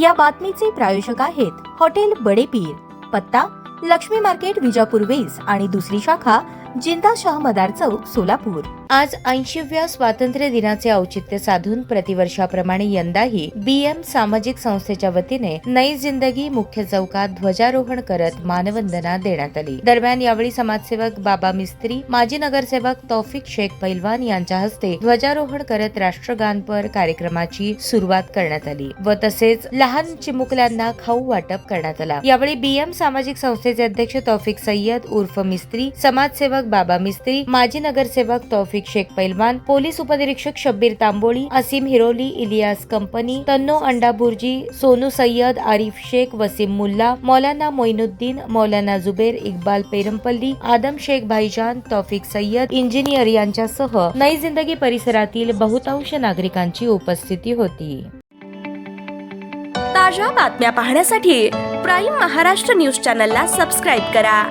या बातमीचे प्रायोजक आहेत हॉटेल बडे पीर, पत्ता लक्ष्मी मार्केट विजापूर वेस आणि दुसरी शाखा जिंदा शाह मदार चौक सोलापूर। आज 80व्या स्वातंत्र्य दिनाचे औचित्य साधून प्रतिवर्षाप्रमाणे यंदाही बीएम सामाजिक संस्थेच्या वतीने नई जिंदगी मुख्य चौकात ध्वजारोहण करत मानवंदना देण्यात आली। दरम्यान यावेळी समाजसेवक बाबा मिस्त्री, माजी नगरसेवक तौफिक शेख पैलवान यांच्या हस्ते ध्वजारोहण करत राष्ट्रगानपर कार्यक्रमाची सुरुवात करण्यात आली व तसेच लहान चिमुकल्यांना खाऊ वाटप करण्यात आला। यावेळी बीएम सामाजिक संस्थेचे अध्यक्ष तौफिक सय्यद उर्फ मिस्त्री, समाजसेवक बाबा मिस्त्री, माजी नगरसेवक तौफिक शेख पैलवान, पोलीस उपनिरीक्षक शब्बीर तांबोळी, असीम हिरोली, इलियास कंपनी, तन्नो अंडाबुर्जी, सोनू सय्यद, आरिफ शेख, वसीम मुल्ला, मौलाना मोइनुद्दीन, मौलाना जुबेर, इक्बाल पेरमपल्ली, आदम शेख भाईजान, तौफिक सय्यद, इंजिनियर यांच्यासह नई जिंदगी परिसरातील बहुतांश नागरिकांची उपस्थिती होती। ताज्या बातम्या पाहण्यासाठी प्राईम महाराष्ट्र न्यूज चॅनलला सबस्क्राईब करा।